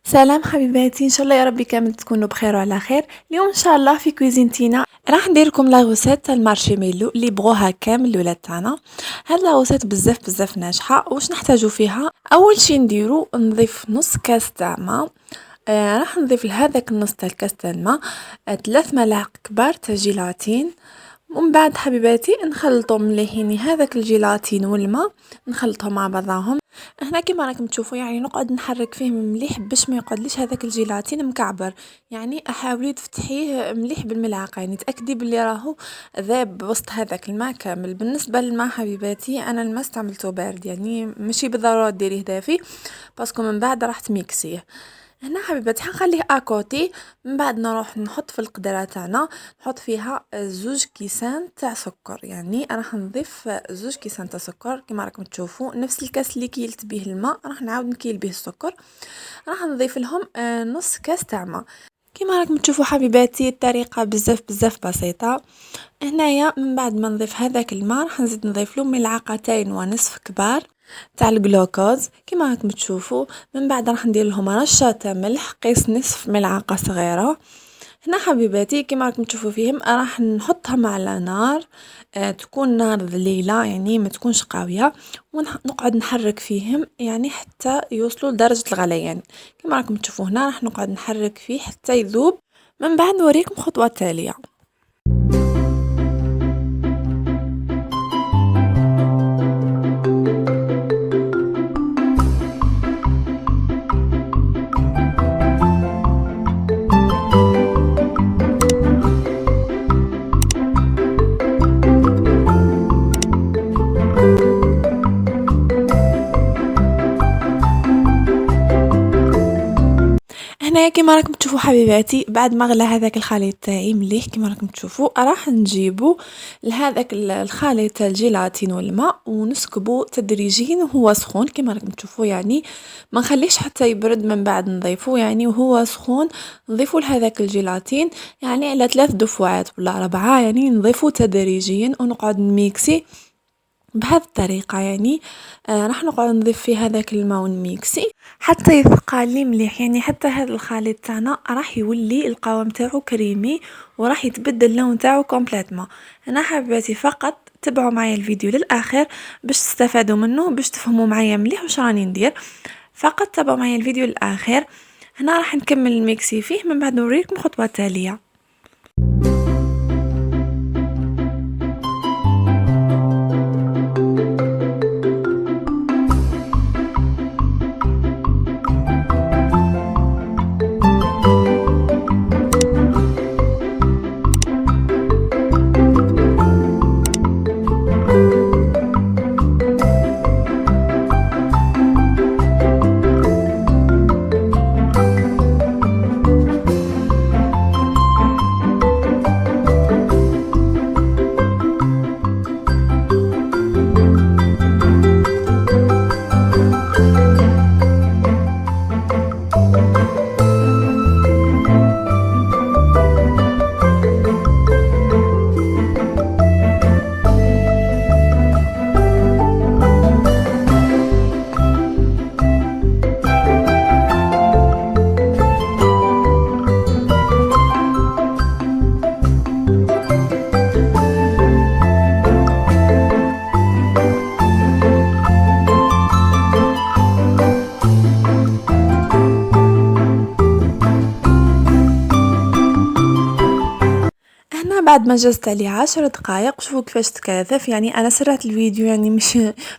سلام حبيباتي، ان شاء الله يا ربي كامل تكونوا بخير وعلى خير. اليوم ان شاء الله في كويزينتينا راح ندير لكم لا غوسيت المارشميلو اللي بغوها كامل الولاد تاعنا. هاد لا غوسيت بزاف ناجحه. واش نحتاجو فيها؟ اول شي نديرو نضيف نص كاس تاع ماء. راح نضيف لهذاك النص تاع الكاس تاع الماء 3 ملاعق كبار تاع جيلاتين. ومن بعد حبيباتي نخلطهم مليحين هذاك الجيلاتين والماء، نخلطهم مع بعضهم. هنا كيما راكم تشوفوا يعني نقعد نحرك فيه مليح باش ما يقعدليش هذاك الجيلاتين مكعبر. يعني احاولي تفتحيه مليح بالملعقه، يعني تاكدي بلي راهو ذاب وسط هذاك الماء كامل. بالنسبه للماء حبيباتي انا الماء استعملته بارد، يعني ماشي بالضروره ديريه دافي باسكو من بعد راح تميكسيه. هنا حبيباتي حنخليه اكوتي. من بعد نروح نحط في القدره تاعنا، نحط فيها 2 كيسان تاع سكر. يعني انا حنضيف 2 كيسان تاع سكر كما راكم تشوفوا، نفس الكاس اللي كيلت به الماء راح نعاود نكيل به السكر. راح نضيف لهم نص كاس تاع ماء. كما راكم تشوفوا حبيباتي الطريقه بزاف بسيطه. هنايا من بعد ما نضيف هذاك الماء راح نزيد نضيف له 1.5 كبار تاع الجلوكوز كما راكم تشوفوا. من بعد راح ندير لهم رشه تاع ملح قيس نصف ملعقه صغيره. هنا حبيباتي كما راكم تشوفوا فيهم راح نحطهم على نار تكون نار ذليله، يعني ما تكونش قويه، ونقعد نحرك فيهم يعني حتى يوصلوا لدرجه الغليان. كما راكم تشوفوا هنا راح نقعد نحرك فيه حتى يذوب. من بعد نوريكم خطوه تاليه. هنايا كما راكم تشوفوا حبيباتي بعد ما غلى هذاك الخليط تاعي مليح كما راكم تشوفوا راح نجيبو لهذاك الخليط تاع الجيلاتين والماء ونسكبو تدريجيا وهو سخون كما راكم تشوفوا. يعني ما نخليش حتى يبرد من بعد نضيفه، يعني وهو سخون نضيفو لهذاك الجيلاتين يعني على 3 دفعات ولا 4، يعني نضيفو تدريجيا ونقعد نميكسي بهذه الطريقة. يعني راح نقعد نضيف فيه هذاك الماء ونميكسي حتى يثقل لي مليح، يعني حتى هذا الخليط تاعنا راح يولي القوام تاعو كريمي وراح يتبدل اللون تاعو كومبليتمون. انا حبيتي فقط تبعوا معايا الفيديو للاخر باش تستفادوا منه، باش تفهموا معايا مليح واش راني ندير. فقط تبعوا معايا الفيديو للاخر. هنا راح نكمل الميكسي فيه، من بعد نوريكم خطوه تاليه. بعد ما جزت عليه 10 دقائق شوفوا كيفاش تكاثف. يعني انا سرعت الفيديو، يعني مش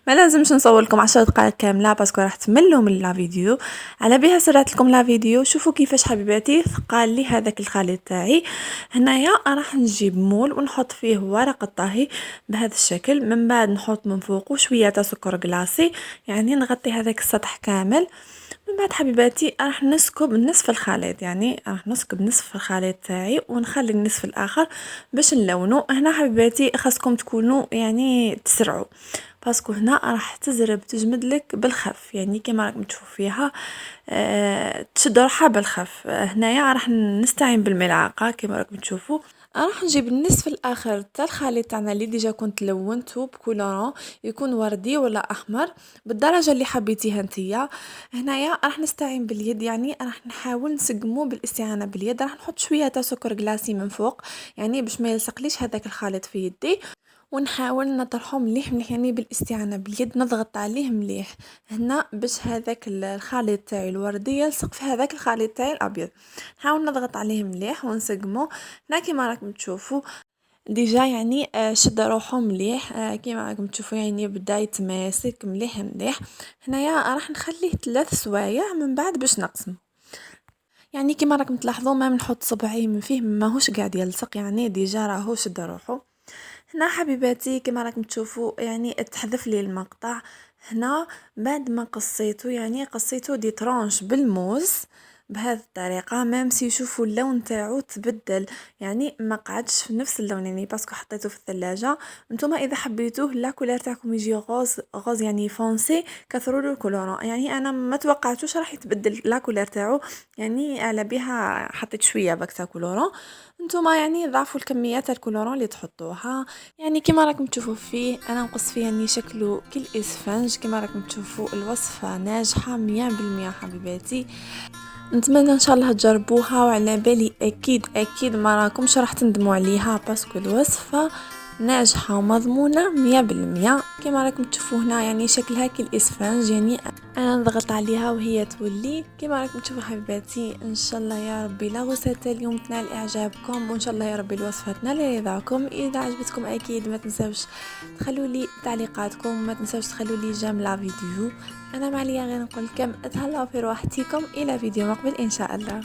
ما لازمش نصور لكم 10 دقائق كامله باسكو راح تملوا من لا فيديو، على بها سرعت لكم لا فيديو. شوفوا كيفاش حبيباتي ثقال لي هذاك الخليط تاعي. هنايا راح نجيب مول ونحط فيه ورق الطهي بهذا الشكل، من بعد نحط من فوقه شويه تاع سكر كلاصي، يعني نغطي هذاك السطح كامل. من بعد حبيباتي راح نسكب نصف الخليط، يعني راح نسكب نصف الخليط تاعي ونخلي النصف الاخر باش نلونو. هنا حبيباتي خاصكم تكونوا يعني تسرعوا، باسكو هنا راح تجمد لك بالخف، يعني كما راكم تشوفوا فيها تشد روحها بالخف. هنايا راح نستعين بالملعقه كما راكم تشوفوا. راح نجيب النصف الاخر تاع الخليط تاعنا اللي ديجا كنت لونته بكولورون، يكون وردي ولا احمر بالدرجه اللي حبيتيها نتيا. هنايا راح نستعين باليد، يعني راح نحاول نسقمو بالاستعانه باليد. راح نحط شويه تاع سكر جلاسي من فوق، يعني باش ما يلصقليش هذاك الخليط في يدي، ونحاول نطرحه مليح مليح، يعني بالاستعانه باليد نضغط عليه مليح هنا باش هذاك الخليط تاعي الوردي يلصق في هذاك الخليط تاعي الابيض. نحاول نضغط عليه مليح ونسقمو. هنا كيما راكم تشوفوا ديجا يعني شد روحو مليح، كيما راكم تشوفوا يعني بدا يتماسك مليح مليح. هنايا راح نخليه 3 سوايع من بعد باش نقسم، يعني كيما راكم تلاحظوا ما نحط صبعي من فيه ماهوش قاعد يلصق، يعني ديجا راهو شد روحو. هنا حبيباتي كما راكم تشوفوا يعني تحذف لي المقطع. هنا بعد ما قصيته، يعني قصيته دي ترونش بالموز بهذه الطريقه، ميم سي يشوفوا اللون تاعو تبدل، يعني ما قعدش في نفس اللون، يعني باسكو حطيته في الثلاجه. نتوما اذا حبيتوه لا كولير تاعكم يجي غوز غوز يعني فونسي، كثروا له الكولورون. يعني انا ما توقعتوش راح يتبدل لا كولير تاعو، يعني على بها حطيت شويه بكتا كولورون. نتوما يعني ضعفوا الكميات الكولورون اللي تحطوها. يعني كما راكم تشوفوا فيه انا نقص فيه يعني شكله كالاسفنج. كما راكم تشوفوا الوصفه ناجحه 100% حبيباتي. نتمنى ان شاء الله تجربوها، وعلى بالي اكيد اكيد ما راكمش راح تندموا عليها، باسكو الوصفه ناجحه ومضمونه 100%. كما راكم تشوفوا هنا يعني شكلها كالاسفنج، يعني انا نضغط عليها وهي تولي كما راكم تشوفوا حبيباتي. ان شاء الله يا ربي لا غوصه اليوم تنال اعجابكم، وان شاء الله يا ربي الوصفه تنال رضاكم. اذا عجبتكم اكيد ما تنسوش تخلوا لي تعليقاتكم، وما تنسوش تخلوا لي جيم لا فيديو. انا ما عليا غير نقول لكم اتهلاو في روحتكم، الى فيديو مقبل ان شاء الله.